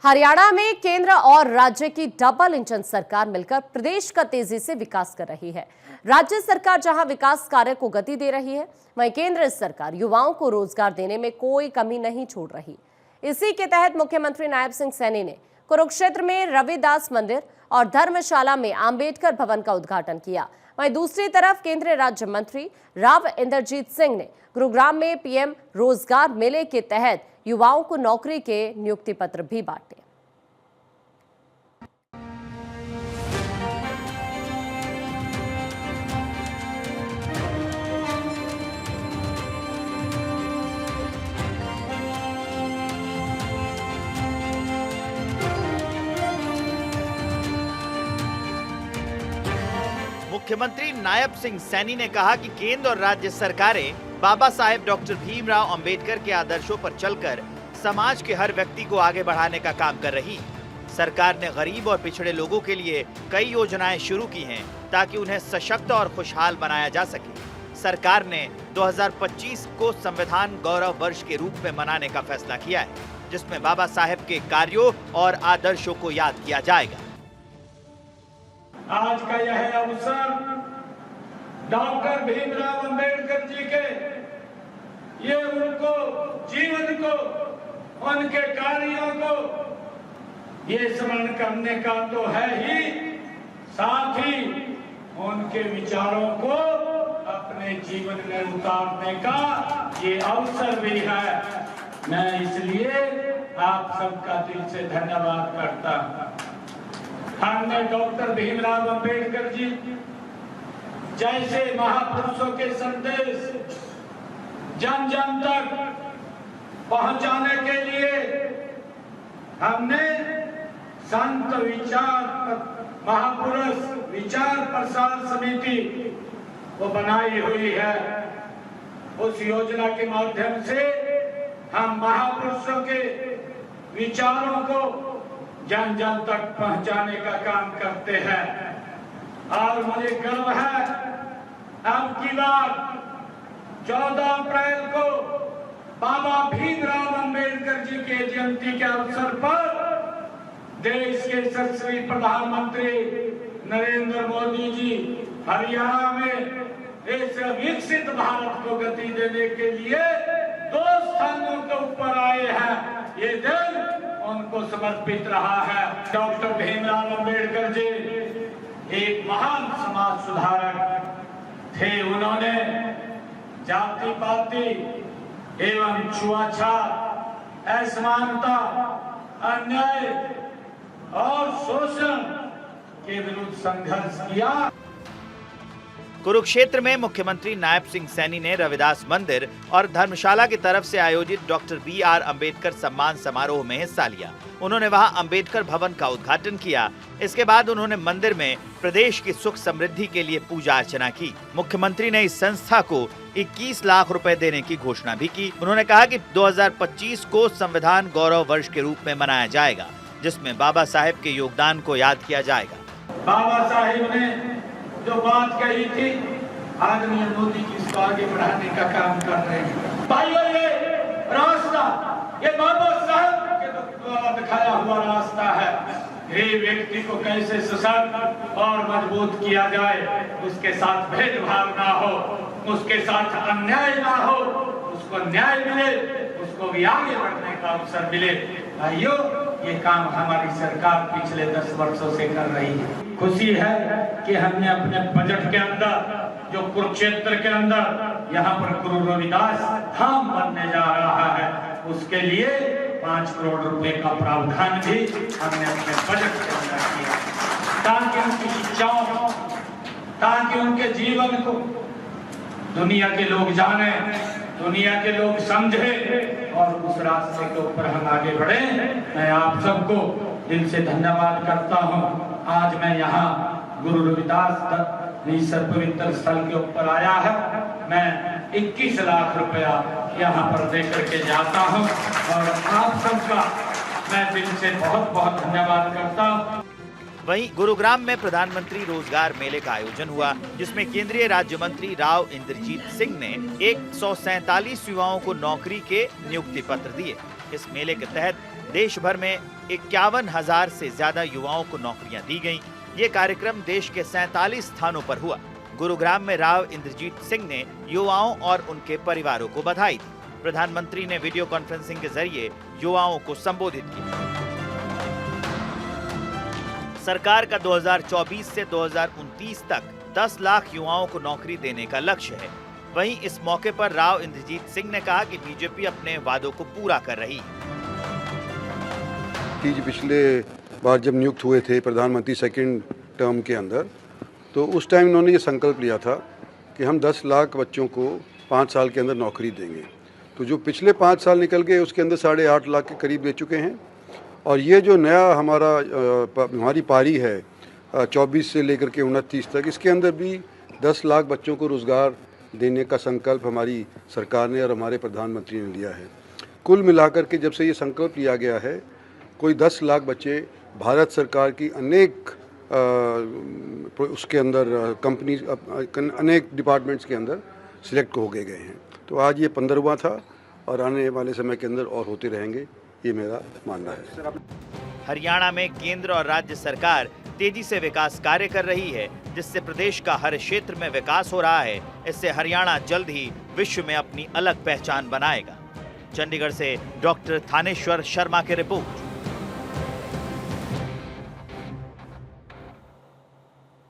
हरियाणा में केंद्र और राज्य की डबल इंजन सरकार मिलकर प्रदेश का तेजी से विकास कर रही है। राज्य सरकार जहां विकास कार्य को गति दे रही है, वहीं केंद्र सरकार युवाओं को रोजगार देने में कोई कमी नहीं छोड़ रही। इसी के तहत मुख्यमंत्री नायब सिंह सैनी ने कुरुक्षेत्र में रविदास मंदिर और धर्मशाला में अंबेडकर भवन का उद्घाटन किया। वहीं दूसरी तरफ केंद्रीय राज्य मंत्री राव इंद्रजीत सिंह ने गुरुग्राम में पीएम रोजगार मेले के तहत युवाओं को नौकरी के नियुक्ति पत्र भी बांटे। मुख्यमंत्री नायब सिंह सैनी ने कहा कि केंद्र और राज्य सरकारें बाबा साहेब डॉक्टर भीमराव अंबेडकर के आदर्शों पर चलकर समाज के हर व्यक्ति को आगे बढ़ाने का काम कर रही। सरकार ने गरीब और पिछड़े लोगों के लिए कई योजनाएं शुरू की हैं ताकि उन्हें सशक्त और खुशहाल बनाया जा सके। सरकार ने 2025 को संविधान गौरव वर्ष के रूप में मनाने का फैसला किया है, जिसमें बाबा साहेब के कार्यों और आदर्शों को याद किया जाएगा। आज का यह अवसर डॉक्टर भीमराव अंबेडकर जी के ये उनको जीवन को, उनके कार्यों को ये स्मरण करने का तो है ही, साथ ही उनके विचारों को अपने जीवन में उतारने का ये अवसर भी है। मैं इसलिए आप सबका दिल से धन्यवाद करता हूं। हमने डॉक्टर भीमराव अंबेडकर जी जैसे महापुरुषों के संदेश जन जन तक पहुंचाने के लिए हमने संत महापुरुष विचार प्रसार समिति को बनाई हुई है। उस योजना के माध्यम से हम महापुरुषों के विचारों को जन जन तक पहुंचाने का काम करते हैं और मुझे गर्व है अब की बार 14 अप्रैल को बाबा भीमराव अंबेडकर जी के जयंती के अवसर पर देश के यशस्वी प्रधानमंत्री नरेंद्र मोदी जी हरियाणा में इस विकसित भारत को गति देने के लिए 2 स्थानों के ऊपर आए हैं। ये दिन उनको समर्पित रहा है। डॉक्टर भीमराव अंबेडकर जी एक महान समाज सुधारक थे। उन्होंने जाति पाति एवं छुआछूत, असमानता, अन्याय और शोषण के विरुद्ध संघर्ष किया। कुरुक्षेत्र में मुख्यमंत्री नायब सिंह सैनी ने रविदास मंदिर और धर्मशाला की तरफ से आयोजित डॉक्टर BR अंबेडकर सम्मान समारोह में हिस्सा लिया। उन्होंने वहां अंबेडकर भवन का उद्घाटन किया। इसके बाद उन्होंने मंदिर में प्रदेश की सुख समृद्धि के लिए पूजा अर्चना की। मुख्यमंत्री ने इस संस्था को 21 लाख रुपए देने की घोषणा भी की। उन्होंने कहा कि 2025 को संविधान गौरव वर्ष के रूप में मनाया जाएगा, जिसमें बाबा साहेब के योगदान को याद किया जाएगा। बाबा साहेब ने जो बात कही थी, आदरणीय मोदी जी इसको आगे बढ़ाने का काम कर रहे हैं। भाइयों, ये रास्ता ये बाबा साहब के द्वारा दिखाया हुआ रास्ता है। ये व्यक्ति को कैसे सशक्त और मजबूत किया जाए, उसके साथ भेदभाव ना हो, उसके साथ अन्याय ना हो, उसको न्याय मिले, उसको भी आगे बढ़ने का अवसर मिले। भाइयों, ये काम हमारी सरकार पिछले 10 वर्षों से कर रही है। खुशी है कि हमने अपने बजट के अंदर जो कुरुक्षेत्र के अंदर यहाँ पर गुरु रविदास धाम बनने जा रहा है, उसके लिए 5 करोड़ रुपए का प्रावधान भी हमने अपने बजट के अंदर किया, ताकि उनकी शिक्षाओं, ताकि उनके जीवन को दुनिया के लोग जाने, दुनिया के लोग समझे और उस रास्ते के ऊपर हम आगे बढ़े। मैं आप सबको दिल से धन्यवाद करता हूँ। आज मैं यहाँ गुरु रविदास इस पवित्र स्थल के ऊपर आया है। मैं 21 लाख रुपया यहाँ पर दे करके जाता हूँ और आप सबका मैं दिल से बहुत बहुत धन्यवाद करता हूँ। वहीं गुरुग्राम में प्रधानमंत्री रोजगार मेले का आयोजन हुआ, जिसमें केंद्रीय राज्य मंत्री राव इंद्रजीत सिंह ने 147 युवाओं को नौकरी के नियुक्ति पत्र दिए। इस मेले के तहत देश भर में 51,000 से ज्यादा युवाओं को नौकरियां दी गईं। ये कार्यक्रम देश के 47 स्थानों पर हुआ। गुरुग्राम में राव इंद्रजीत सिंह ने युवाओं और उनके परिवारों को बधाई दी। प्रधानमंत्री ने वीडियो कॉन्फ्रेंसिंग के जरिए युवाओं को संबोधित किया। सरकार का 2024 से 2029 तक 10 लाख युवाओं को नौकरी देने का लक्ष्य है। वहीं इस मौके पर राव इंद्रजीत सिंह ने कहा कि बीजेपी अपने वादों को पूरा कर रही है। कि पिछले बार जब नियुक्त हुए थे प्रधानमंत्री सेकंड टर्म के अंदर, तो उस टाइम उन्होंने ये संकल्प लिया था कि हम 10 लाख बच्चों को 5 साल के अंदर नौकरी देंगे। तो जो पिछले 5 साल निकल गए उसके अंदर 8.5 लाख के करीब दे चुके हैं। और ये जो नया हमारी पारी है 24 से लेकर के 29 तक, इसके अंदर भी 10 लाख बच्चों को रोज़गार देने का संकल्प हमारी सरकार ने और हमारे प्रधानमंत्री ने लिया है। कुल मिलाकर के जब से ये संकल्प लिया गया है, कोई 10 लाख बच्चे भारत सरकार की अनेक उसके अंदर कंपनी अनेक डिपार्टमेंट्स के अंदर सिलेक्ट हो गए हैं। तो आज ये 15वां था और आने वाले समय के अंदर और होते रहेंगे, ये मेरा मानना है। हरियाणा में केंद्र और राज्य सरकार तेजी से विकास कार्य कर रही है, जिससे प्रदेश का हर क्षेत्र में विकास हो रहा है। इससे हरियाणा जल्द ही विश्व में अपनी अलग पहचान बनाएगा। चंडीगढ़ से डॉक्टर थानेश्वर शर्मा की रिपोर्ट।